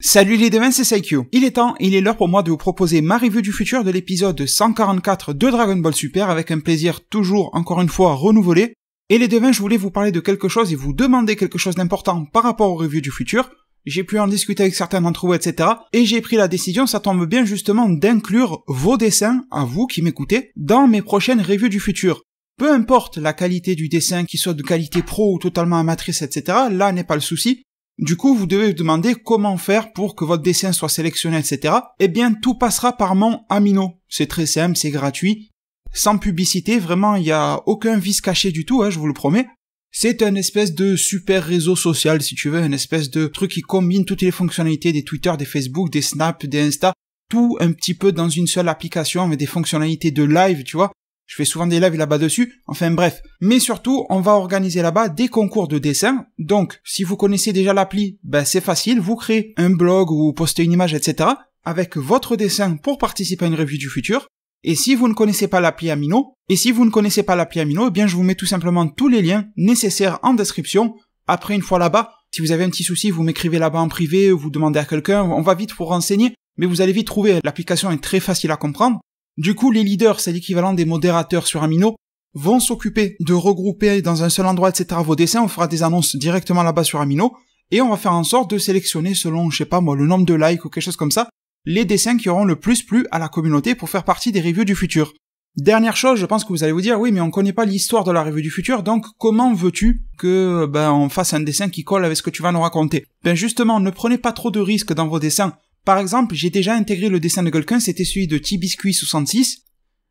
Salut les devins, c'est Saikyo. Il est l'heure pour moi de vous proposer ma review du futur de l'épisode 144 de Dragon Ball Super avec un plaisir toujours, encore une fois, renouvelé. Et les devins, je voulais vous parler de quelque chose et vous demander quelque chose d'important par rapport aux reviews du futur. J'ai pu en discuter avec certains d'entre vous, etc. Et j'ai pris la décision, ça tombe bien justement, d'inclure vos dessins, à vous qui m'écoutez, dans mes prochaines reviews du futur. Peu importe la qualité du dessin, qu'il soit de qualité pro ou totalement amatrice, etc. Là n'est pas le souci. Du coup, vous devez vous demander comment faire pour que votre dessin soit sélectionné, etc. Eh bien, tout passera par mon Amino. C'est très simple, c'est gratuit. Sans publicité, vraiment, il n'y a aucun vice caché du tout, je vous le promets. C'est un espèce de super réseau social, si tu veux, un espèce de truc qui combine toutes les fonctionnalités des Twitter, des Facebook, des Snap, des Insta, tout un petit peu dans une seule application avec des fonctionnalités de live, tu vois. Je fais souvent des lives là-bas dessus, enfin bref. Mais surtout, on va organiser là-bas des concours de dessin. Donc, si vous connaissez déjà l'appli, c'est facile, vous créez un blog ou vous postez une image, etc. avec votre dessin pour participer à une revue du futur. Et si vous ne connaissez pas l'appli Amino, eh bien je vous mets tout simplement tous les liens nécessaires en description. Après, une fois là-bas, si vous avez un petit souci, vous m'écrivez là-bas en privé, vous demandez à quelqu'un, on va vite vous renseigner, mais vous allez vite trouver, l'application est très facile à comprendre. Du coup, les leaders, c'est l'équivalent des modérateurs sur Amino, vont s'occuper de regrouper dans un seul endroit, etc. vos dessins, on fera des annonces directement là-bas sur Amino, et on va faire en sorte de sélectionner selon, je sais pas moi, le nombre de likes ou quelque chose comme ça, les dessins qui auront le plus plu à la communauté pour faire partie des reviews du futur. Dernière chose, je pense que vous allez vous dire, oui, mais on connaît pas l'histoire de la revue du futur, donc comment veux-tu que, on fasse un dessin qui colle avec ce que tu vas nous raconter? Justement, ne prenez pas trop de risques dans vos dessins. Par exemple, j'ai déjà intégré le dessin de quelqu'un, c'était celui de Tibiscuit66.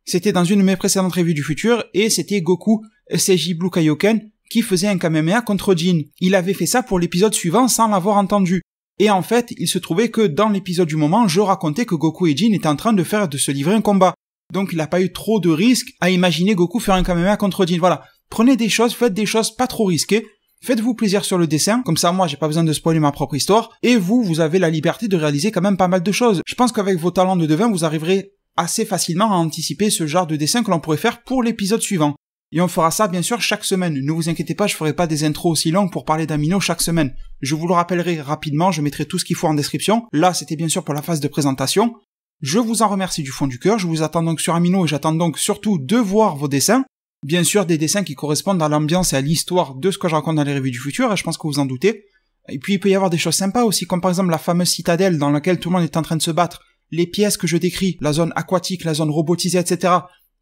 C'était dans une de mes précédentes revues du futur, et c'était Goku Seiji Blue Kaioken qui faisait un Kamehameha contre Jin. Il avait fait ça pour l'épisode suivant sans l'avoir entendu. Et en fait, il se trouvait que dans l'épisode du moment, je racontais que Goku et Jin étaient en train de se livrer un combat. Donc il n'a pas eu trop de risques à imaginer Goku faire un Kamehameha contre Jin. Voilà. Prenez des choses, faites des choses pas trop risquées. Faites-vous plaisir sur le dessin, comme ça moi j'ai pas besoin de spoiler ma propre histoire, et vous avez la liberté de réaliser quand même pas mal de choses. Je pense qu'avec vos talents de devin, vous arriverez assez facilement à anticiper ce genre de dessin que l'on pourrait faire pour l'épisode suivant. Et on fera ça bien sûr chaque semaine. Ne vous inquiétez pas, je ferai pas des intros aussi longues pour parler d'Amino chaque semaine. Je vous le rappellerai rapidement, je mettrai tout ce qu'il faut en description. Là c'était bien sûr pour la phase de présentation. Je vous en remercie du fond du cœur, je vous attends donc sur Amino et j'attends donc surtout de voir vos dessins. Bien sûr, des dessins qui correspondent à l'ambiance et à l'histoire de ce que je raconte dans les revues du futur, et je pense que vous en doutez. Et puis, il peut y avoir des choses sympas aussi, comme par exemple la fameuse citadelle dans laquelle tout le monde est en train de se battre, les pièces que je décris, la zone aquatique, la zone robotisée, etc.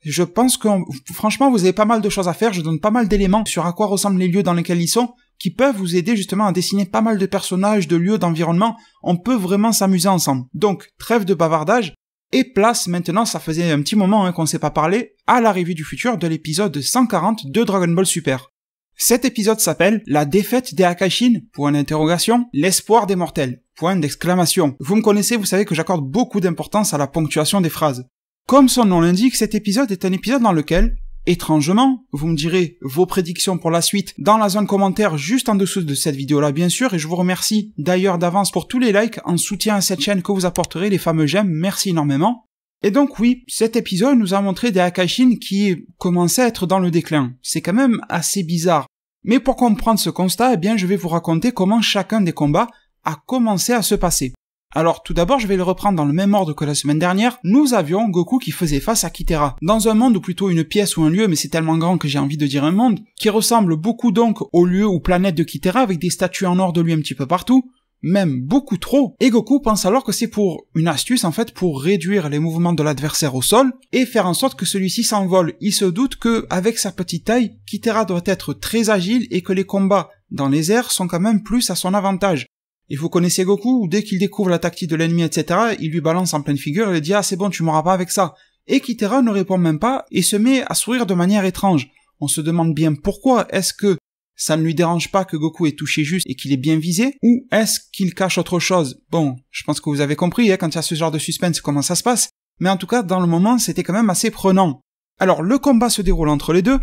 Je pense que, franchement, vous avez pas mal de choses à faire, je donne pas mal d'éléments sur à quoi ressemblent les lieux dans lesquels ils sont, qui peuvent vous aider justement à dessiner pas mal de personnages, de lieux, d'environnements. On peut vraiment s'amuser ensemble. Donc, trêve de bavardage. Et place maintenant, ça faisait un petit moment qu'on ne s'est pas parlé, à la revue du futur de l'épisode 140 de Dragon Ball Super. Cet épisode s'appelle « La défaite des Akashin », point d'interrogation, « L'espoir des mortels », point d'exclamation. Vous me connaissez, vous savez que j'accorde beaucoup d'importance à la ponctuation des phrases. Comme son nom l'indique, cet épisode est un épisode dans lequel, étrangement, vous me direz vos prédictions pour la suite dans la zone commentaire juste en dessous de cette vidéo-là bien sûr, et je vous remercie d'ailleurs d'avance pour tous les likes en soutien à cette chaîne que vous apporterez, les fameux j'aime, merci énormément. Et donc oui, cet épisode nous a montré des Akashin qui commençaient à être dans le déclin. C'est quand même assez bizarre. Mais pour comprendre ce constat, je vais vous raconter comment chacun des combats a commencé à se passer. Alors tout d'abord, je vais le reprendre dans le même ordre que la semaine dernière. Nous avions Goku qui faisait face à Kythera, dans un monde ou plutôt une pièce ou un lieu, mais c'est tellement grand que j'ai envie de dire un monde, qui ressemble beaucoup donc au lieu ou planète de Kythera avec des statues en or de lui un petit peu partout, même beaucoup trop, et Goku pense alors que c'est pour une astuce en fait pour réduire les mouvements de l'adversaire au sol et faire en sorte que celui-ci s'envole. Il se doute que avec sa petite taille, Kythera doit être très agile et que les combats dans les airs sont quand même plus à son avantage. Et vous connaissez Goku, dès qu'il découvre la tactique de l'ennemi, etc., il lui balance en pleine figure et lui dit « Ah c'est bon, tu m'auras pas avec ça ». Et Kythera ne répond même pas et se met à sourire de manière étrange. On se demande bien pourquoi, est-ce que ça ne lui dérange pas que Goku ait touché juste et qu'il est bien visé, ou est-ce qu'il cache autre chose? Bon, je pense que vous avez compris, quand il y a ce genre de suspense, comment ça se passe, mais en tout cas, dans le moment, c'était quand même assez prenant. Alors, le combat se déroule entre les deux.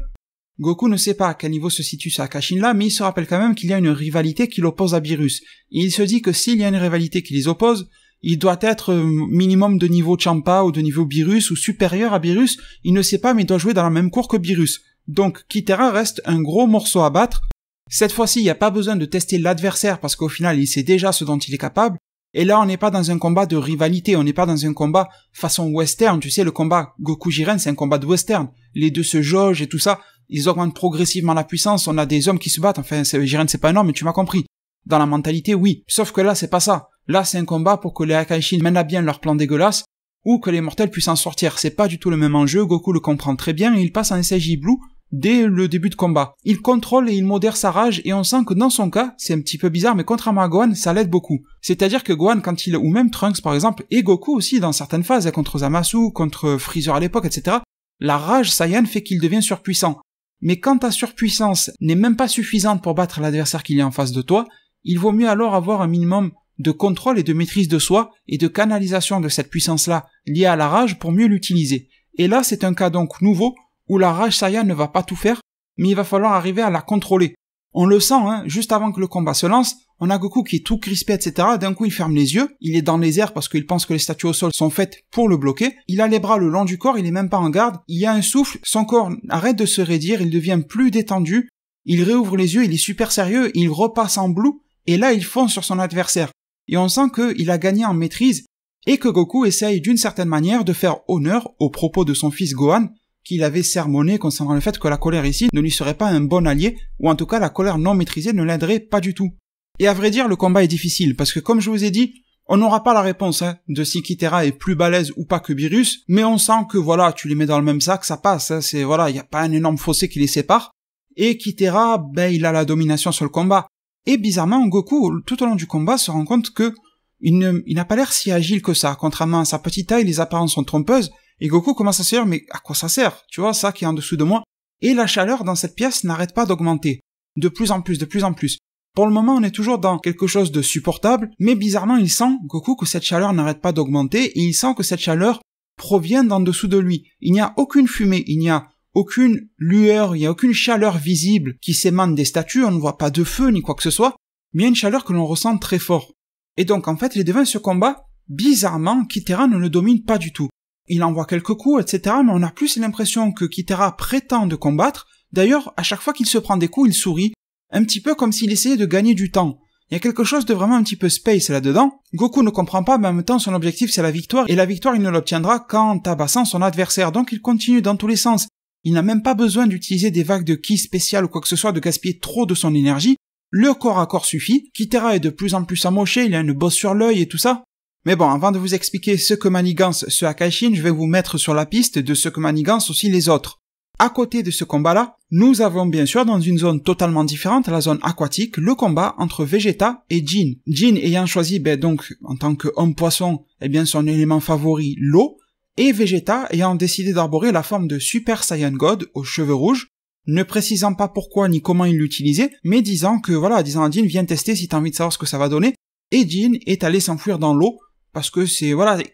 Goku ne sait pas à quel niveau se situe ce Akashin-là, mais il se rappelle quand même qu'il y a une rivalité qui l'oppose à Beerus. Et il se dit que s'il y a une rivalité qui les oppose, il doit être minimum de niveau Champa ou de niveau Beerus ou supérieur à Beerus, il ne sait pas mais il doit jouer dans la même cour que Beerus. Donc Kythera reste un gros morceau à battre. Cette fois-ci, il n'y a pas besoin de tester l'adversaire parce qu'au final, il sait déjà ce dont il est capable. Et là, on n'est pas dans un combat de rivalité, on n'est pas dans un combat façon western, tu sais, le combat Goku-Jiren, c'est un combat de western. Les deux se jaugent et tout ça, ils augmentent progressivement la puissance, on a des hommes qui se battent, enfin, Jiren c'est pas énorme, mais tu m'as compris. Dans la mentalité, oui. Sauf que là, c'est pas ça. Là, c'est un combat pour que les Akaishin mènent à bien leur plan dégueulasse, ou que les mortels puissent en sortir. C'est pas du tout le même enjeu, Goku le comprend très bien, et il passe en SAJ Blue dès le début de combat. Il contrôle et il modère sa rage, et on sent que dans son cas, c'est un petit peu bizarre, mais contrairement à Gohan, ça l'aide beaucoup. C'est-à-dire que Gohan, ou même Trunks par exemple, et Goku aussi dans certaines phases, contre Zamasu, contre Freezer à l'époque, etc., la rage Saiyan fait qu'il devient surpuissant. Mais quand ta surpuissance n'est même pas suffisante pour battre l'adversaire qu'il y a en face de toi, il vaut mieux alors avoir un minimum de contrôle et de maîtrise de soi et de canalisation de cette puissance-là liée à la rage pour mieux l'utiliser. Et là, c'est un cas donc nouveau où la rage Saiyan ne va pas tout faire, mais il va falloir arriver à la contrôler. On le sent, juste avant que le combat se lance, on a Goku qui est tout crispé, etc. D'un coup, il ferme les yeux, il est dans les airs parce qu'il pense que les statues au sol sont faites pour le bloquer. Il a les bras le long du corps, il est même pas en garde, il y a un souffle, son corps arrête de se raidir, il devient plus détendu, il réouvre les yeux, il est super sérieux, il repasse en blue, et là, il fonce sur son adversaire. Et on sent qu'il a gagné en maîtrise, et que Goku essaye d'une certaine manière de faire honneur aux propos de son fils Gohan, qu'il avait sermonné concernant le fait que la colère ici ne lui serait pas un bon allié, ou en tout cas la colère non maîtrisée ne l'aiderait pas du tout. Et à vrai dire, le combat est difficile, parce que comme je vous ai dit, on n'aura pas la réponse de si Kitera est plus balèze ou pas que Beerus, mais on sent que voilà, tu les mets dans le même sac, ça passe, c'est voilà, il n'y a pas un énorme fossé qui les sépare, et Kitera, il a la domination sur le combat. Et bizarrement, Goku, tout au long du combat, se rend compte que il n'a pas l'air si agile que ça, contrairement à sa petite taille, les apparences sont trompeuses, et Goku commence à se dire, mais à quoi ça sert? Tu vois, ça qui est en dessous de moi. Et la chaleur dans cette pièce n'arrête pas d'augmenter. De plus en plus, de plus en plus. Pour le moment, on est toujours dans quelque chose de supportable, mais bizarrement, il sent, Goku, que cette chaleur n'arrête pas d'augmenter, et il sent que cette chaleur provient d'en dessous de lui. Il n'y a aucune fumée, il n'y a aucune lueur, il n'y a aucune chaleur visible qui s'émane des statues, on ne voit pas de feu ni quoi que ce soit, mais il y a une chaleur que l'on ressent très fort. Et donc, en fait, les devins de ce combat, bizarrement, Kitera ne le domine pas du tout. Il envoie quelques coups, etc., mais on a plus l'impression que Kitera prétend de combattre. D'ailleurs, à chaque fois qu'il se prend des coups, il sourit, un petit peu comme s'il essayait de gagner du temps. Il y a quelque chose de vraiment un petit peu space là-dedans. Goku ne comprend pas, mais en même temps, son objectif, c'est la victoire, et la victoire, il ne l'obtiendra qu'en tabassant son adversaire. Donc, il continue dans tous les sens. Il n'a même pas besoin d'utiliser des vagues de ki spéciales ou quoi que ce soit, de gaspiller trop de son énergie. Le corps à corps suffit. Kitera est de plus en plus amoché, il a une bosse sur l'œil et tout ça. Mais bon, avant de vous expliquer ce que manigance ce Akaishin, je vais vous mettre sur la piste de ce que manigance aussi les autres. À côté de ce combat-là, nous avons bien sûr dans une zone totalement différente, la zone aquatique, le combat entre Vegeta et Jin. Jin ayant choisi, donc, en tant que homme poisson, son élément favori, l'eau, et Vegeta ayant décidé d'arborer la forme de Super Saiyan God aux cheveux rouges, ne précisant pas pourquoi ni comment il l'utilisait, mais disant à Jin, viens tester si t'as envie de savoir ce que ça va donner, et Jin est allé s'enfuir dans l'eau, parce que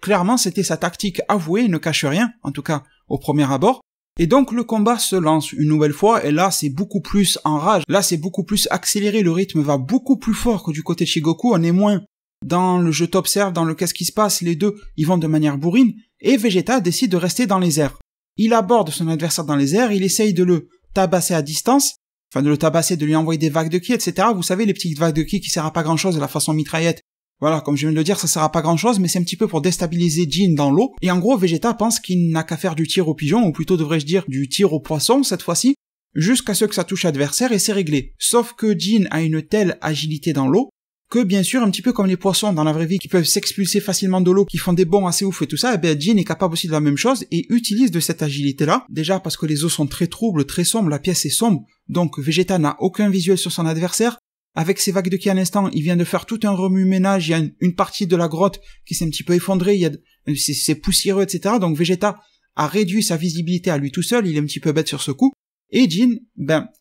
clairement c'était sa tactique avouée, il ne cache rien, en tout cas au premier abord. Et donc le combat se lance une nouvelle fois, et là c'est beaucoup plus en rage, là c'est beaucoup plus accéléré, le rythme va beaucoup plus fort que du côté de Shigoku, on est moins dans le je t'observe, dans le qu'est-ce qui se passe, les deux ils vont de manière bourrine, et Vegeta décide de rester dans les airs. Il aborde son adversaire dans les airs, il essaye de le tabasser à distance, de le tabasser, de lui envoyer des vagues de ki, etc. Vous savez, les petites vagues de ki qui servent à pas grand chose de la façon mitraillette. Voilà, comme je viens de le dire, ça sert à pas grand chose, mais c'est un petit peu pour déstabiliser Jin dans l'eau. Et en gros, Vegeta pense qu'il n'a qu'à faire du tir au pigeon, ou plutôt devrais-je dire du tir au poisson cette fois-ci, jusqu'à ce que ça touche l'adversaire et c'est réglé. Sauf que Jin a une telle agilité dans l'eau, que bien sûr, un petit peu comme les poissons dans la vraie vie qui peuvent s'expulser facilement de l'eau, qui font des bonds assez ouf et tout ça, Jin est capable aussi de la même chose et utilise de cette agilité-là. Déjà parce que les eaux sont très troubles, très sombres, la pièce est sombre, donc Vegeta n'a aucun visuel sur son adversaire. Avec ses vagues de ki à l'instant, il vient de faire tout un remue-ménage, il y a une partie de la grotte qui s'est un petit peu effondrée, c'est poussiéreux, etc. Donc Vegeta a réduit sa visibilité à lui tout seul, il est un petit peu bête sur ce coup. Et Jin,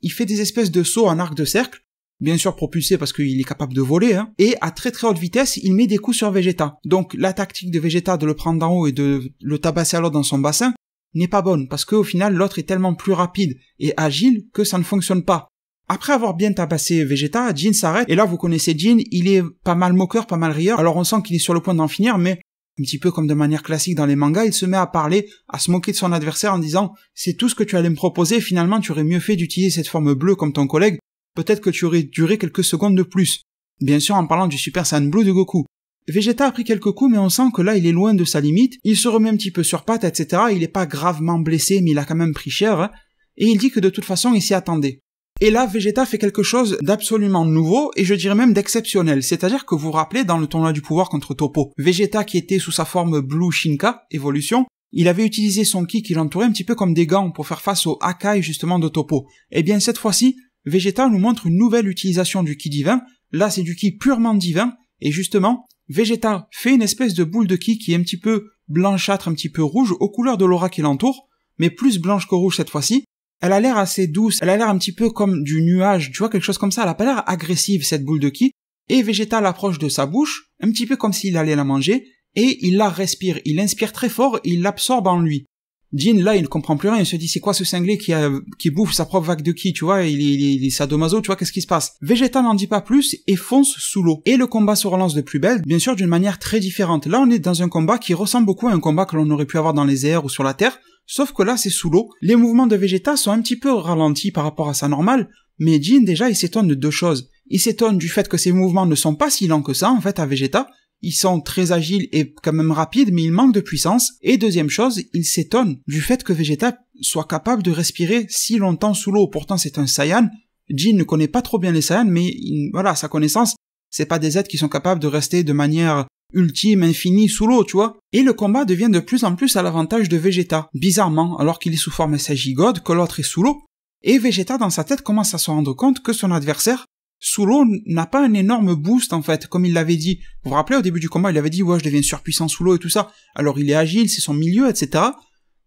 il fait des espèces de sauts en arc de cercle, bien sûr propulsé parce qu'il est capable de voler, et à très très haute vitesse, il met des coups sur Vegeta. Donc la tactique de Vegeta de le prendre d'en haut et de le tabasser à l'autre dans son bassin n'est pas bonne, parce qu'au final, l'autre est tellement plus rapide et agile que ça ne fonctionne pas. Après avoir bien tabassé Vegeta, Jin s'arrête, et là vous connaissez Jin, il est pas mal moqueur, pas mal rieur, alors on sent qu'il est sur le point d'en finir, mais un petit peu comme de manière classique dans les mangas, il se met à parler, à se moquer de son adversaire en disant « C'est tout ce que tu allais me proposer, finalement tu aurais mieux fait d'utiliser cette forme bleue comme ton collègue, peut-être que tu aurais duré quelques secondes de plus. » Bien sûr en parlant du Super Saiyan Blue de Goku. Vegeta a pris quelques coups, mais on sent que là, il est loin de sa limite. Il se remet un petit peu sur pattes, etc. Il est pas gravement blessé, mais il a quand même pris cher, hein. Et il dit que de toute façon, il s'y attendait. Et là, Vegeta fait quelque chose d'absolument nouveau, et je dirais même d'exceptionnel. C'est-à-dire que vous vous rappelez, dans le tournoi du pouvoir contre Toppo, Vegeta qui était sous sa forme Blue Shinka, évolution, il avait utilisé son ki qui l'entourait un petit peu comme des gants pour faire face au Hakai justement de Toppo. Et bien cette fois-ci, Vegeta nous montre une nouvelle utilisation du ki divin. Là, c'est du ki purement divin, et justement, Vegeta fait une espèce de boule de ki qui est un petit peu blanchâtre, un petit peu rouge, aux couleurs de l'aura qui l'entoure, mais plus blanche que rouge cette fois-ci. Elle a l'air assez douce, elle a l'air un petit peu comme du nuage, tu vois, quelque chose comme ça, elle a pas l'air agressive cette boule de ki, et Vegeta l'approche de sa bouche, un petit peu comme s'il allait la manger, et il la respire, il inspire très fort et il l'absorbe en lui. Jin, là, il ne comprend plus rien, il se dit c'est quoi ce cinglé qui bouffe sa propre vague de ki, tu vois, il est sadomaso, tu vois, qu'est-ce qui se passe? Vegeta n'en dit pas plus et fonce sous l'eau. Et le combat se relance de plus belle, bien sûr d'une manière très différente. Là, on est dans un combat qui ressemble beaucoup à un combat que l'on aurait pu avoir dans les airs ou sur la terre, sauf que là, c'est sous l'eau. Les mouvements de Vegeta sont un petit peu ralentis par rapport à sa normale, mais Jin, déjà, il s'étonne de deux choses. Il s'étonne du fait que ses mouvements ne sont pas si lents que ça, en fait, à Vegeta. Ils sont très agiles et quand même rapides, mais ils manquent de puissance. Et deuxième chose, il s'étonne du fait que Vegeta soit capable de respirer si longtemps sous l'eau. Pourtant, c'est un Saiyan. Jin ne connaît pas trop bien les Saiyans, mais voilà, à sa connaissance, c'est pas des êtres qui sont capables de rester de manière ultime, infinie, sous l'eau, tu vois. Et le combat devient de plus en plus à l'avantage de Vegeta. Bizarrement, alors qu'il est sous forme SSJ God, que l'autre est sous l'eau. Et Vegeta, dans sa tête, commence à se rendre compte que son adversaire, sous l'eau, n'a pas un énorme boost, en fait, comme il l'avait dit. Vous vous rappelez, au début du combat, il avait dit, ouais, je deviens surpuissant sous l'eau et tout ça. Alors il est agile, c'est son milieu, etc.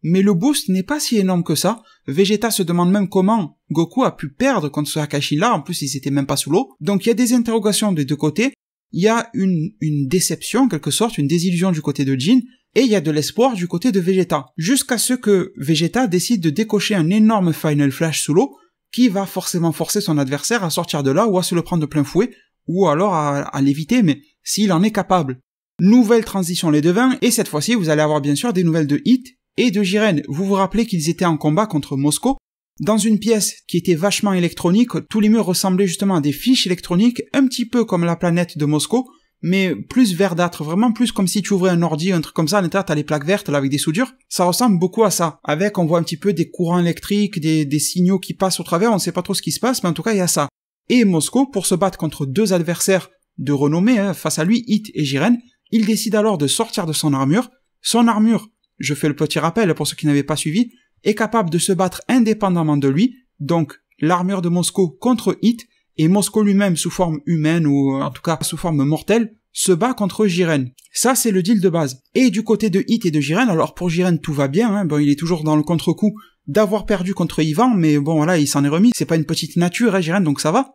Mais le boost n'est pas si énorme que ça. Vegeta se demande même comment Goku a pu perdre contre ce Akashi-là. En plus, ils étaient même pas sous l'eau. Donc il y a des interrogations des deux côtés. Il y a une déception, en quelque sorte, une désillusion du côté de Jin. Et il y a de l'espoir du côté de Vegeta. Jusqu'à ce que Vegeta décide de décocher un énorme Final Flash sous l'eau, qui va forcément forcer son adversaire à sortir de là ou à se le prendre de plein fouet, ou alors à l'éviter, mais s'il en est capable. Nouvelle transition les devins, et cette fois-ci vous allez avoir bien sûr des nouvelles de Hit et de Jiren. Vous vous rappelez qu'ils étaient en combat contre Mosco, dans une pièce qui était vachement électronique, tous les murs ressemblaient justement à des fiches électroniques, un petit peu comme la planète de Mosco, mais plus verdâtre, vraiment plus comme si tu ouvrais un ordi, un truc comme ça, à l'intérieur t'as les plaques vertes là avec des soudures, ça ressemble beaucoup à ça, avec on voit un petit peu des courants électriques, des signaux qui passent au travers, on sait pas trop ce qui se passe, mais en tout cas il y a ça. Et Mosco, pour se battre contre deux adversaires de renommée, face à lui, Hit et Jiren, il décide alors de sortir de son armure, je fais le petit rappel pour ceux qui n'avaient pas suivi, est capable de se battre indépendamment de lui, donc l'armure de Mosco contre Hit, et Mosco lui-même sous forme humaine, ou en tout cas sous forme mortelle, se bat contre Jiren. Ça, c'est le deal de base. Et du côté de Hit et de Jiren, alors pour Jiren, tout va bien, hein, bon, il est toujours dans le contre-coup d'avoir perdu contre Ivan, mais bon, voilà, il s'en est remis, c'est pas une petite nature, hein, Jiren, donc ça va.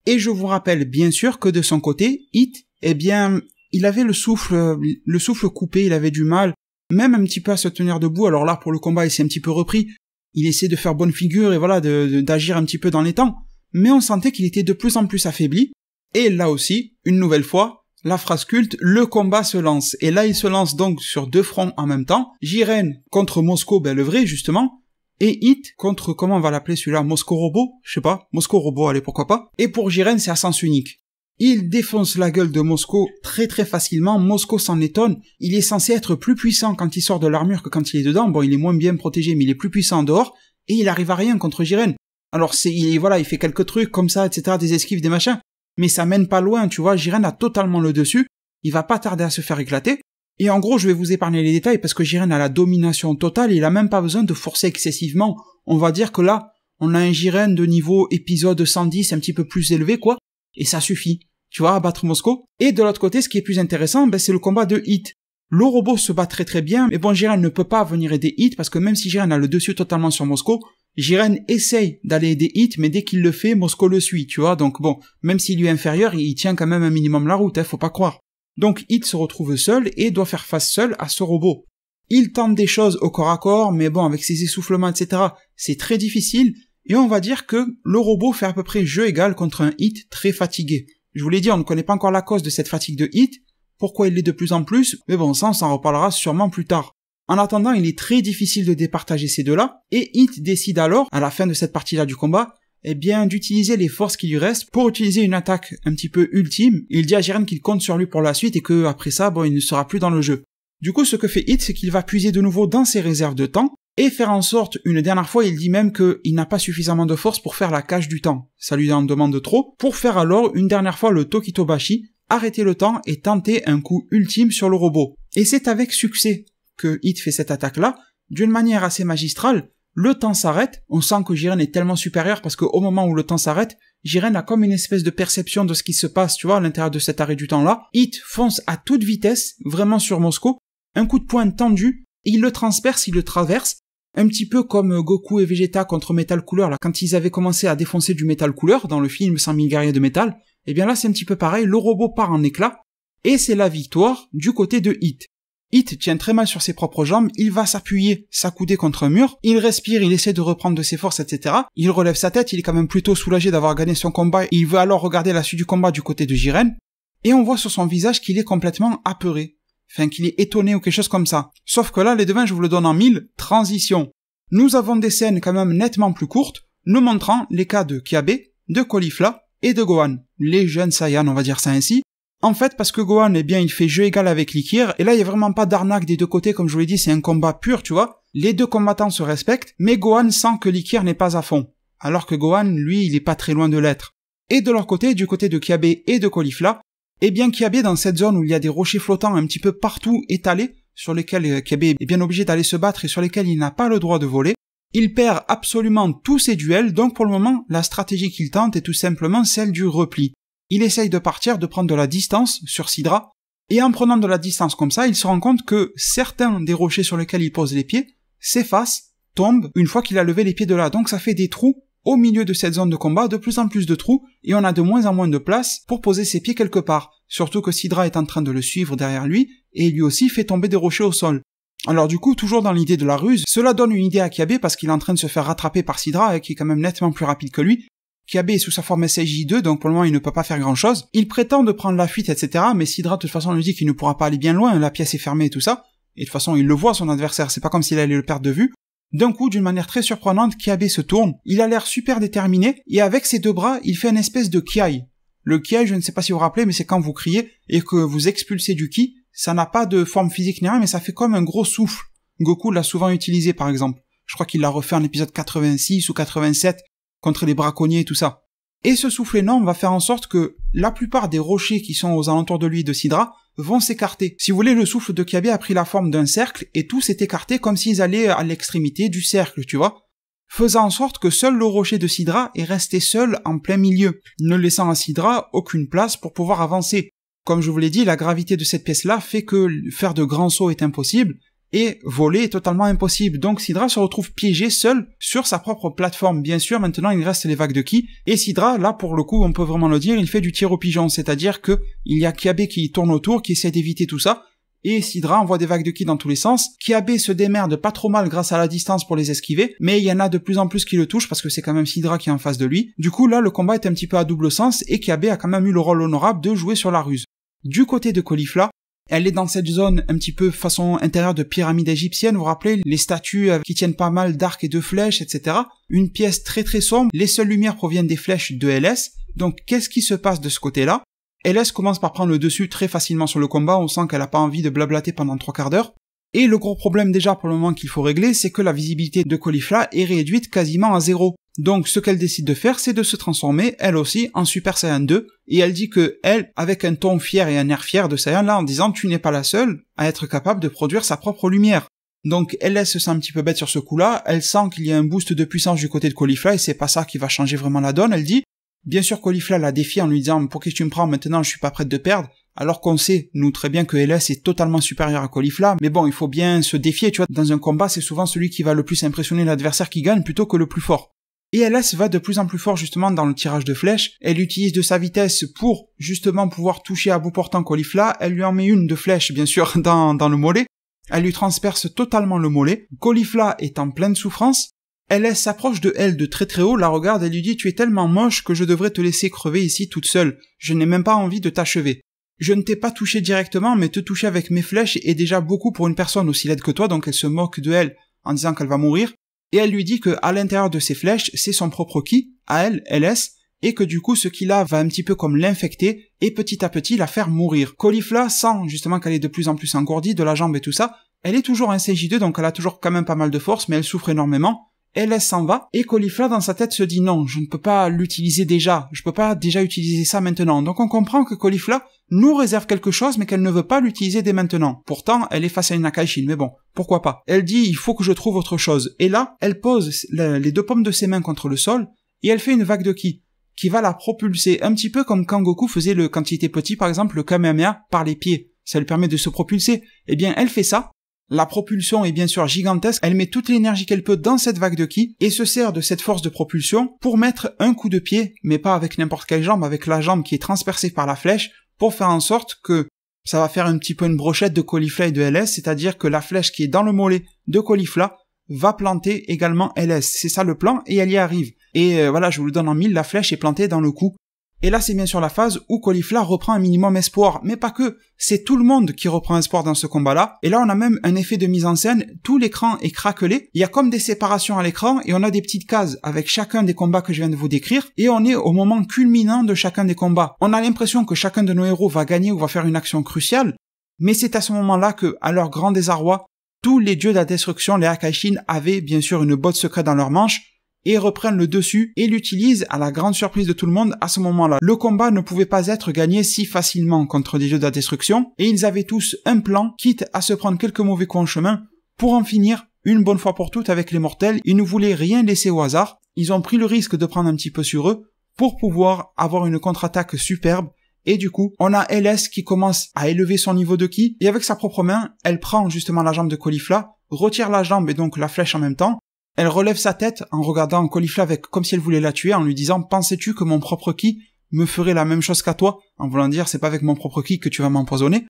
Et je vous rappelle, bien sûr, que de son côté, Hit, eh bien, il avait le souffle coupé, il avait du mal, même un petit peu à se tenir debout, alors là, pour le combat, il s'est un petit peu repris, il essaie de faire bonne figure, et voilà, d'agir un petit peu dans les temps, mais on sentait qu'il était de plus en plus affaibli, et là aussi, une nouvelle fois, la phrase culte, le combat se lance, et là il se lance donc sur deux fronts en même temps, Jiren contre Mosco, ben le vrai justement, et Hit contre, comment on va l'appeler celui-là, Mosco Robot, je sais pas, Mosco Robot, allez pourquoi pas, et pour Jiren c'est à sens unique. Il défonce la gueule de Mosco très très facilement, Mosco s'en étonne, il est censé être plus puissant quand il sort de l'armure que quand il est dedans, bon il est moins bien protégé mais il est plus puissant en dehors, et il arrive à rien contre Jiren. Alors il fait quelques trucs comme ça, etc., des esquives, des machins, mais ça mène pas loin, tu vois, Jiren a totalement le dessus, il va pas tarder à se faire éclater, et en gros je vais vous épargner les détails parce que Jiren a la domination totale, il a même pas besoin de forcer excessivement, on va dire que là, on a un Jiren de niveau épisode 110, un petit peu plus élevé quoi, et ça suffit, tu vois, à battre Mosco. Et de l'autre côté, ce qui est plus intéressant, ben, c'est le combat de Hit. Le robot se bat très très bien, mais bon, Jiren ne peut pas venir aider Hit, parce que même si Jiren a le dessus totalement sur Mosco, Jiren essaye d'aller aider Hit, mais dès qu'il le fait, Mosco le suit, tu vois, donc bon, même s'il lui est inférieur, il tient quand même un minimum la route, faut pas croire. Donc Hit se retrouve seul, et doit faire face seul à ce robot. Il tente des choses au corps à corps, mais bon, avec ses essoufflements, etc., c'est très difficile, et on va dire que le robot fait à peu près jeu égal contre un Hit très fatigué. Je vous l'ai dit, on ne connaît pas encore la cause de cette fatigue de Hit, pourquoi il l'est de plus en plus, mais bon, ça on s'en reparlera sûrement plus tard. En attendant, il est très difficile de départager ces deux-là, et Hit décide alors, à la fin de cette partie-là du combat, eh bien, d'utiliser les forces qui lui restent pour utiliser une attaque un petit peu ultime. Il dit à Jiren qu'il compte sur lui pour la suite et que après ça, bon, il ne sera plus dans le jeu. Du coup, ce que fait Hit, c'est qu'il va puiser de nouveau dans ses réserves de temps et faire en sorte, une dernière fois, il dit même qu'il n'a pas suffisamment de force pour faire la cage du temps. Ça lui en demande trop, pour faire alors, une dernière fois, le Tokitobashi, arrêter le temps et tenter un coup ultime sur le robot. Et c'est avec succès que Hit fait cette attaque-là, d'une manière assez magistrale. Le temps s'arrête, on sent que Jiren est tellement supérieur parce qu'au moment où le temps s'arrête, Jiren a comme une espèce de perception de ce qui se passe, tu vois, à l'intérieur de cet arrêt du temps-là. Hit fonce à toute vitesse, vraiment sur Moscou, un coup de poing tendu, il le transperce, il le traverse, un petit peu comme Goku et Vegeta contre Metal Cooler, là, quand ils avaient commencé à défoncer du Metal Cooler dans le film 100 000 guerriers de métal, et bien là c'est un petit peu pareil, le robot part en éclats, et c'est la victoire du côté de Hit. Hit tient très mal sur ses propres jambes, il va s'appuyer, s'accouder contre un mur, il respire, il essaie de reprendre de ses forces, etc. Il relève sa tête, il est quand même plutôt soulagé d'avoir gagné son combat, il veut alors regarder la suite du combat du côté de Jiren, et on voit sur son visage qu'il est complètement apeuré. Enfin, qu'il est étonné ou quelque chose comme ça. Sauf que là, les devins, je vous le donne en 1000, transition. Nous avons des scènes quand même nettement plus courtes, nous montrant les cas de Kiabe, de Caulifla et de Gohan. Les jeunes Saiyans, on va dire ça ainsi. En fait, parce que Gohan, eh bien, il fait jeu égal avec Likir, et là, il y a vraiment pas d'arnaque des deux côtés, comme je vous l'ai dit, c'est un combat pur, tu vois. Les deux combattants se respectent, mais Gohan sent que Likir n'est pas à fond. Alors que Gohan, lui, il est pas très loin de l'être. Et de leur côté, du côté de Kiabe et de Caulifla, eh bien, Kiabe, dans cette zone où il y a des rochers flottants un petit peu partout étalés, sur lesquels Kiabe est bien obligé d'aller se battre et sur lesquels il n'a pas le droit de voler, il perd absolument tous ses duels, donc pour le moment, la stratégie qu'il tente est tout simplement celle du repli. Il essaye de partir, de prendre de la distance sur Sidra, et en prenant de la distance comme ça, il se rend compte que certains des rochers sur lesquels il pose les pieds s'effacent, tombent, une fois qu'il a levé les pieds de là. Donc ça fait des trous au milieu de cette zone de combat, de plus en plus de trous, et on a de moins en moins de place pour poser ses pieds quelque part. Surtout que Sidra est en train de le suivre derrière lui, et lui aussi fait tomber des rochers au sol. Alors du coup, toujours dans l'idée de la ruse, cela donne une idée à Kiabe parce qu'il est en train de se faire rattraper par Sidra, qui est quand même nettement plus rapide que lui. Kiabe est sous sa forme SJ2, donc pour le moment il ne peut pas faire grand chose. Il prétend de prendre la fuite, etc., mais Sidra de toute façon lui dit qu'il ne pourra pas aller bien loin, la pièce est fermée et tout ça. Et de toute façon il le voit son adversaire, c'est pas comme s'il allait le perdre de vue. D'un coup, d'une manière très surprenante, Kiabe se tourne, il a l'air super déterminé, et avec ses deux bras, il fait une espèce de kiai. Le kiai, je ne sais pas si vous vous rappelez, mais c'est quand vous criez et que vous expulsez du ki, ça n'a pas de forme physique ni rien, mais ça fait comme un gros souffle. Goku l'a souvent utilisé, par exemple. Je crois qu'il l'a refait en épisode 86 ou 87, contre les braconniers et tout ça. Et ce souffle énorme va faire en sorte que la plupart des rochers qui sont aux alentours de lui de Sidra vont s'écarter. Si vous voulez, le souffle de Kiabe a pris la forme d'un cercle et tout s'est écarté comme s'ils allaient à l'extrémité du cercle, tu vois. Faisant en sorte que seul le rocher de Sidra est resté seul en plein milieu, ne laissant à Sidra aucune place pour pouvoir avancer. Comme je vous l'ai dit, la gravité de cette pièce-là fait que faire de grands sauts est impossible, et voler est totalement impossible. Donc Sidra se retrouve piégé seul sur sa propre plateforme. Bien sûr, maintenant il reste les vagues de ki, et Sidra, là pour le coup, on peut vraiment le dire, il fait du tir au pigeon, c'est-à-dire que il y a Kiabe qui tourne autour, qui essaie d'éviter tout ça, et Sidra envoie des vagues de ki dans tous les sens. Kiabe se démerde pas trop mal grâce à la distance pour les esquiver, mais il y en a de plus en plus qui le touchent parce que c'est quand même Sidra qui est en face de lui. Du coup là, le combat est un petit peu à double sens, et Kiabe a quand même eu le rôle honorable de jouer sur la ruse. Du côté de Caulifla, elle est dans cette zone un petit peu façon intérieure de pyramide égyptienne, vous vous rappelez, les statues qui tiennent pas mal d'arcs et de flèches, etc. Une pièce très très sombre, les seules lumières proviennent des flèches de LS, donc qu'est-ce qui se passe de ce côté-là? LS commence par prendre le dessus très facilement sur le combat, on sent qu'elle a pas envie de blablater pendant 3 quarts d'heure. Et le gros problème déjà pour le moment qu'il faut régler, c'est que la visibilité de Caulifla est réduite quasiment à 0. Donc ce qu'elle décide de faire, c'est de se transformer, elle aussi, en Super Saiyan 2, et elle dit que elle, avec un ton fier et un air fier de Saiyan, là, en disant « tu n'es pas la seule à être capable de produire sa propre lumière ». Donc elle se sent un petit peu bête sur ce coup-là, elle sent qu'il y a un boost de puissance du côté de Caulifla, et c'est pas ça qui va changer vraiment la donne, elle dit. Bien sûr, Caulifla la défie en lui disant « pour qui tu me prends maintenant, je suis pas prête de perdre », alors qu'on sait, nous, très bien que LS est totalement supérieur à Caulifla, mais bon, il faut bien se défier, tu vois, dans un combat, c'est souvent celui qui va le plus impressionner l'adversaire qui gagne plutôt que le plus fort. Et LS va de plus en plus fort justement dans le tirage de flèches, elle utilise de sa vitesse pour justement pouvoir toucher à bout portant Caulifla, elle lui en met une de flèche bien sûr dans le mollet, elle lui transperce totalement le mollet, Caulifla est en pleine souffrance, LS s'approche de elle de très très haut, la regarde et lui dit « tu es tellement moche que je devrais te laisser crever ici toute seule, je n'ai même pas envie de t'achever. Je ne t'ai pas touché directement, mais te toucher avec mes flèches est déjà beaucoup pour une personne aussi laide que toi, donc elle se moque de elle en disant qu'elle va mourir. et elle lui dit que à l'intérieur de ces flèches, c'est son propre ki, à elle, LS, et que du coup ce ki-là va un petit peu comme l'infecter et petit à petit la faire mourir. Caulifla sent justement qu'elle est de plus en plus engourdie de la jambe et tout ça, elle est toujours un CJ2 donc elle a toujours quand même pas mal de force mais elle souffre énormément. LS s'en va, et Caulifla dans sa tête se dit non, je ne peux pas l'utiliser déjà, je peux pas déjà utiliser ça maintenant. Donc on comprend que Caulifla nous réserve quelque chose mais qu'elle ne veut pas l'utiliser dès maintenant. Pourtant, elle est face à une Akaishin, mais bon, pourquoi pas. Elle dit il faut que je trouve autre chose. Et là, elle pose les deux paumes de ses mains contre le sol, et elle fait une vague de ki, qui va la propulser, un petit peu comme quand Goku faisait quand il était petit par exemple le Kamehameha par les pieds. Ça lui permet de se propulser. Eh bien, elle fait ça. La propulsion est bien sûr gigantesque, elle met toute l'énergie qu'elle peut dans cette vague de ki, et se sert de cette force de propulsion pour mettre un coup de pied, mais pas avec n'importe quelle jambe, avec la jambe qui est transpercée par la flèche, pour faire en sorte que ça va faire un petit peu une brochette de Caulifla et de LS, c'est-à-dire que la flèche qui est dans le mollet de Caulifla va planter également LS. C'est ça le plan, et elle y arrive. Et voilà, je vous le donne en mille, la flèche est plantée dans le cou. Et là, c'est bien sûr la phase où Caulifla reprend un minimum espoir. Mais pas que, c'est tout le monde qui reprend espoir dans ce combat-là. Et là, on a même un effet de mise en scène, tout l'écran est craquelé. Il y a comme des séparations à l'écran, et on a des petites cases avec chacun des combats que je viens de vous décrire. Et on est au moment culminant de chacun des combats. On a l'impression que chacun de nos héros va gagner ou va faire une action cruciale. Mais c'est à ce moment-là que, à leur grand désarroi, tous les dieux de la destruction, les Akaishin, avaient bien sûr une botte secrète dans leur manche, et reprennent le dessus et l'utilisent à la grande surprise de tout le monde à ce moment-là. Le combat ne pouvait pas être gagné si facilement contre des dieux de la destruction, et ils avaient tous un plan, quitte à se prendre quelques mauvais coups en chemin, pour en finir une bonne fois pour toutes avec les mortels. Ils ne voulaient rien laisser au hasard, ils ont pris le risque de prendre un petit peu sur eux, pour pouvoir avoir une contre-attaque superbe, et du coup, on a LS qui commence à élever son niveau de ki, et avec sa propre main, elle prend justement la jambe de Caulifla, retire la jambe et donc la flèche en même temps. Elle relève sa tête en regardant Caulifla avec comme si elle voulait la tuer, en lui disant « Pensais-tu que mon propre ki me ferait la même chose qu'à toi ?» En voulant dire « C'est pas avec mon propre ki que tu vas m'empoisonner. »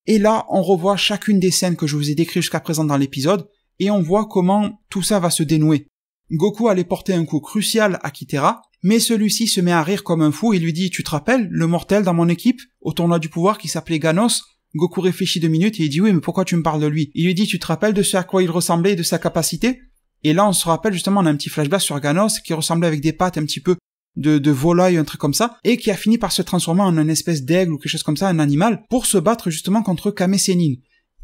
Et là, on revoit chacune des scènes que je vous ai décrites jusqu'à présent dans l'épisode, et on voit comment tout ça va se dénouer. Goku allait porter un coup crucial à Kitera, mais celui-ci se met à rire comme un fou et lui dit « Tu te rappelles, le mortel dans mon équipe, au tournoi du pouvoir qui s'appelait Ganos ?» Goku réfléchit 2 minutes et il dit « Oui, mais pourquoi tu me parles de lui ?» Il lui dit « Tu te rappelles de ce à quoi il ressemblait et de sa capacité ?» Et là, on se rappelle justement, on a un petit flashback sur Ganos qui ressemblait avec des pattes un petit peu de volaille, un truc comme ça, et qui a fini par se transformer en une espèce d'aigle ou quelque chose comme ça, un animal, pour se battre justement contre Kame Sennin.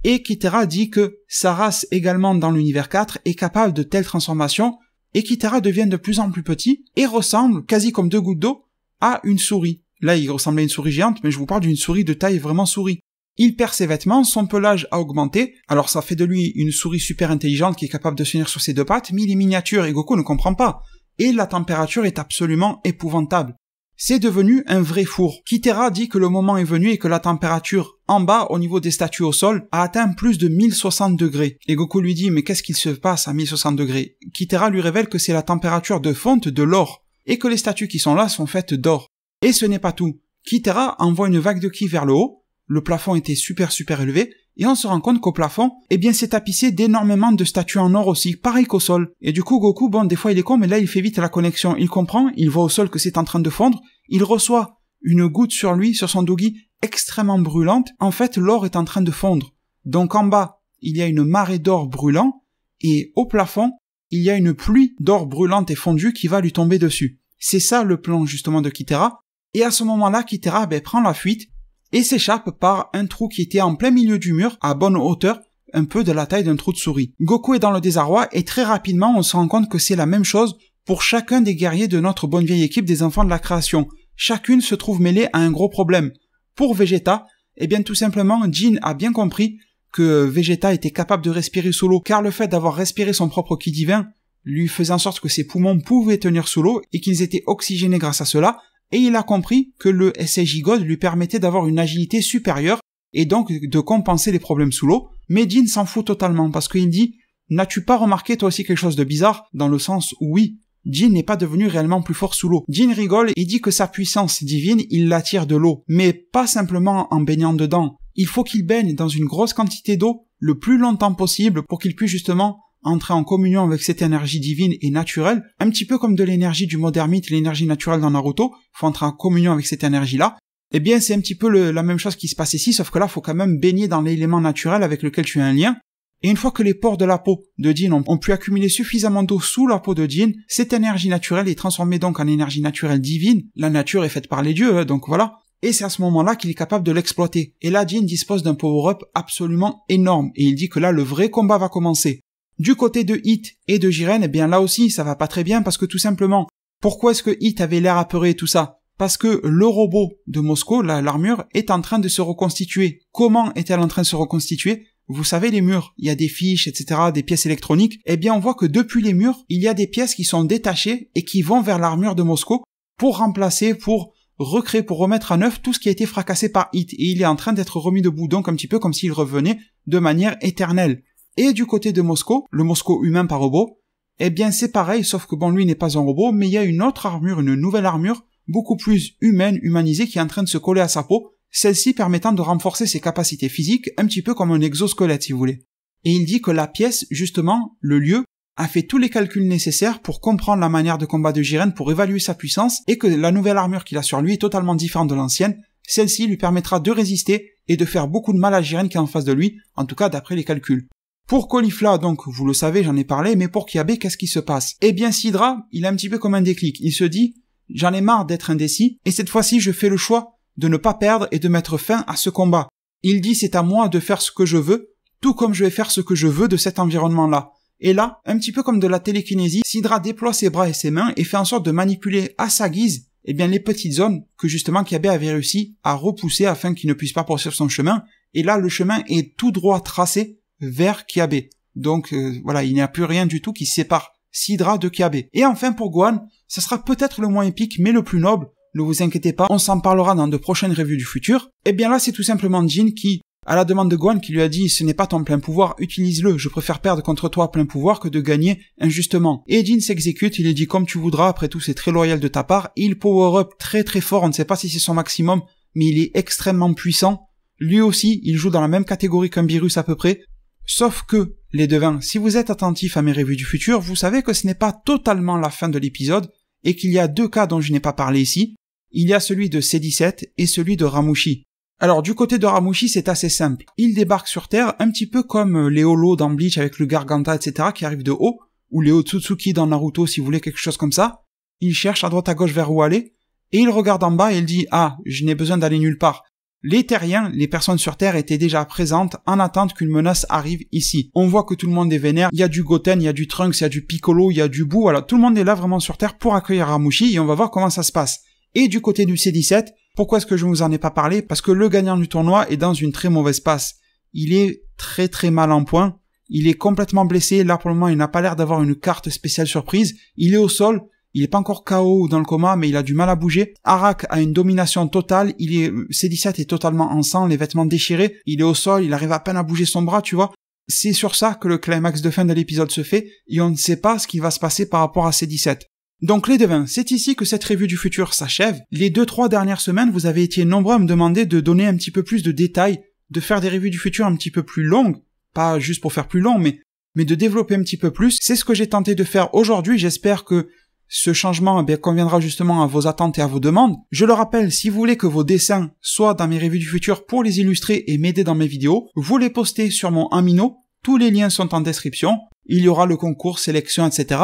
Et Kitera dit que sa race également dans l'univers 4 est capable de telles transformations, et Kitera devient de plus en plus petit, et ressemble, quasi comme 2 gouttes d'eau, à une souris. Là, il ressemblait à une souris géante, mais je vous parle d'une souris de taille vraiment souris. Il perd ses vêtements, son pelage a augmenté, alors ça fait de lui une souris super intelligente qui est capable de se tenir sur ses 2 pattes, mais il est miniature et Goku ne comprend pas. Et la température est absolument épouvantable. C'est devenu un vrai four. Kitera dit que le moment est venu et que la température en bas, au niveau des statues au sol, a atteint plus de 1060 degrés. Et Goku lui dit « Mais qu'est-ce qu'il se passe à 1060 degrés ?» Kitera lui révèle que c'est la température de fonte de l'or, et que les statues qui sont là sont faites d'or. Et ce n'est pas tout. Kitera envoie une vague de ki vers le haut, le plafond était super élevé, et on se rend compte qu'au plafond, eh bien c'est tapissé d'énormément de statues en or aussi, pareil qu'au sol. Et du coup Goku, bon des fois il est con, mais là il fait vite la connexion, il comprend, il voit au sol que c'est en train de fondre, il reçoit une goutte sur lui, sur son dogi, extrêmement brûlante, en fait l'or est en train de fondre. Donc en bas, il y a une marée d'or brûlant, et au plafond, il y a une pluie d'or brûlante et fondue qui va lui tomber dessus. C'est ça le plan justement de Kitera, et à ce moment-là, Kitera prend la fuite, et s'échappe par un trou qui était en plein milieu du mur, à bonne hauteur, un peu de la taille d'un trou de souris. Goku est dans le désarroi, et très rapidement on se rend compte que c'est la même chose pour chacun des guerriers de notre bonne vieille équipe des enfants de la création. Chacune se trouve mêlée à un gros problème. Pour Vegeta, eh bien tout simplement, Jin a bien compris que Vegeta était capable de respirer sous l'eau, car le fait d'avoir respiré son propre ki divin lui faisait en sorte que ses poumons pouvaient tenir sous l'eau, et qu'ils étaient oxygénés grâce à cela, et il a compris que le SAJ God lui permettait d'avoir une agilité supérieure et donc de compenser les problèmes sous l'eau, mais Jin s'en fout totalement parce qu'il dit « N'as-tu pas remarqué toi aussi quelque chose de bizarre ?» Dans le sens où oui, Jin n'est pas devenu réellement plus fort sous l'eau. Jin rigole et dit que sa puissance divine, il l'attire de l'eau, mais pas simplement en baignant dedans. Il faut qu'il baigne dans une grosse quantité d'eau le plus longtemps possible pour qu'il puisse justement entrer en communion avec cette énergie divine et naturelle, un petit peu comme de l'énergie du mode ermite, l'énergie naturelle dans Naruto, faut entrer en communion avec cette énergie-là. Eh bien, c'est un petit peu la même chose qui se passe ici, sauf que là, faut quand même baigner dans l'élément naturel avec lequel tu as un lien. Et une fois que les pores de la peau de Jean ont pu accumuler suffisamment d'eau sous la peau de Jean, cette énergie naturelle est transformée donc en énergie naturelle divine. La nature est faite par les dieux, donc voilà. Et c'est à ce moment-là qu'il est capable de l'exploiter. Et là, Jean dispose d'un power-up absolument énorme. Et il dit que là, le vrai combat va commencer. Du côté de Hit et de Jiren, eh bien là aussi, ça va pas très bien parce que tout simplement, pourquoi est-ce que Hit avait l'air apeuré et tout ça? Parce que le robot de Mosco, l'armure, est en train de se reconstituer. Comment est-elle en train de se reconstituer? Vous savez, les murs, il y a des fiches, etc., des pièces électroniques. Eh bien, on voit que depuis les murs, il y a des pièces qui sont détachées et qui vont vers l'armure de Mosco pour remplacer, pour recréer, pour remettre à neuf tout ce qui a été fracassé par Hit. Et il est en train d'être remis debout, donc un petit peu comme s'il revenait de manière éternelle. Et du côté de Mosco, le Mosco humain par robot, eh bien, c'est pareil, sauf que bon, lui n'est pas un robot, mais il y a une autre armure, une nouvelle armure, beaucoup plus humaine, humanisée, qui est en train de se coller à sa peau, celle-ci permettant de renforcer ses capacités physiques, un petit peu comme un exosquelette si vous voulez. Et il dit que la pièce, justement, le lieu, a fait tous les calculs nécessaires pour comprendre la manière de combat de Jiren, pour évaluer sa puissance, et que la nouvelle armure qu'il a sur lui est totalement différente de l'ancienne. Celle-ci lui permettra de résister et de faire beaucoup de mal à Jiren qui est en face de lui, en tout cas d'après les calculs. Pour Caulifla, donc, vous le savez, j'en ai parlé, mais pour Kiabe, qu'est-ce qui se passe? Eh bien, Sidra, il a un petit peu comme un déclic. Il se dit, j'en ai marre d'être indécis, et cette fois-ci, je fais le choix de ne pas perdre et de mettre fin à ce combat. Il dit c'est à moi de faire ce que je veux, tout comme je vais faire ce que je veux de cet environnement-là. Et là, un petit peu comme de la télékinésie, Sidra déploie ses bras et ses mains et fait en sorte de manipuler à sa guise, eh bien, les petites zones que justement Kiabe avait réussi à repousser afin qu'il ne puisse pas poursuivre son chemin. Et là, le chemin est tout droit tracé vers Kiabe. Donc, voilà, il n'y a plus rien du tout qui sépare Sidra de Kiabe. Et enfin, pour Gohan, ça sera peut-être le moins épique, mais le plus noble. Ne vous inquiétez pas, on s'en parlera dans de prochaines reviews du futur. Et bien là, c'est tout simplement Jean qui, à la demande de Gohan, qui lui a dit « Ce n'est pas ton plein pouvoir, utilise-le, je préfère perdre contre toi plein pouvoir que de gagner injustement. » Et Jean s'exécute, il est dit « Comme tu voudras, après tout c'est très loyal de ta part. » Il power up très très fort, on ne sait pas si c'est son maximum, mais il est extrêmement puissant. Lui aussi, il joue dans la même catégorie qu'un virus à peu près. Sauf que, les devins, si vous êtes attentifs à mes reviews du futur, vous savez que ce n'est pas totalement la fin de l'épisode, et qu'il y a deux cas dont je n'ai pas parlé ici. Il y a celui de C-17 et celui de Ramushi. Alors du côté de Ramushi, c'est assez simple. Il débarque sur Terre un petit peu comme les Holo dans Bleach avec le Garganta, etc. qui arrivent de haut, ou les Otsutsuki dans Naruto si vous voulez quelque chose comme ça. Il cherche à droite à gauche vers où aller, et il regarde en bas et il dit « Ah, je n'ai besoin d'aller nulle part ». Les terriens, les personnes sur Terre étaient déjà présentes en attente qu'une menace arrive ici. On voit que tout le monde est vénère, il y a du Goten, il y a du Trunks, il y a du Piccolo, il y a du Boo, voilà, tout le monde est là vraiment sur Terre pour accueillir Ramushi et on va voir comment ça se passe. Et du côté du C-17, pourquoi est-ce que je ne vous en ai pas parlé? Parce que le gagnant du tournoi est dans une très mauvaise passe. Il est très très mal en point, il est complètement blessé, là pour le moment il n'a pas l'air d'avoir une carte spéciale surprise, il est au sol, il est pas encore KO ou dans le coma, mais il a du mal à bouger. Arak a une domination totale, C-17 est totalement en sang, les vêtements déchirés, il est au sol, il arrive à peine à bouger son bras, tu vois. C'est sur ça que le climax de fin de l'épisode se fait, et on ne sait pas ce qui va se passer par rapport à C-17. Donc les devins, c'est ici que cette revue du futur s'achève. Les 2-3 dernières semaines, vous avez été nombreux à me demander de donner un petit peu plus de détails, de faire des revues du futur un petit peu plus longues, pas juste pour faire plus long, mais de développer un petit peu plus. C'est ce que j'ai tenté de faire aujourd'hui, j'espère que ce changement conviendra justement à vos attentes et à vos demandes. Je le rappelle, si vous voulez que vos dessins soient dans mes revues du futur pour les illustrer et m'aider dans mes vidéos, vous les postez sur mon Amino, tous les liens sont en description, il y aura le concours, sélection, etc.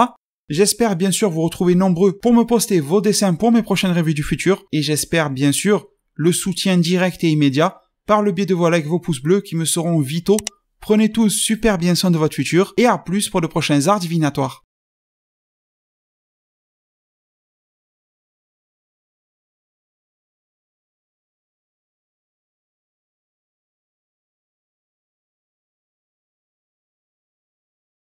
J'espère bien sûr vous retrouver nombreux pour me poster vos dessins pour mes prochaines revues du futur, et j'espère bien sûr le soutien direct et immédiat par le biais de vos likes, vos pouces bleus qui me seront vitaux. Prenez tous super bien soin de votre futur, et à plus pour de prochains arts divinatoires.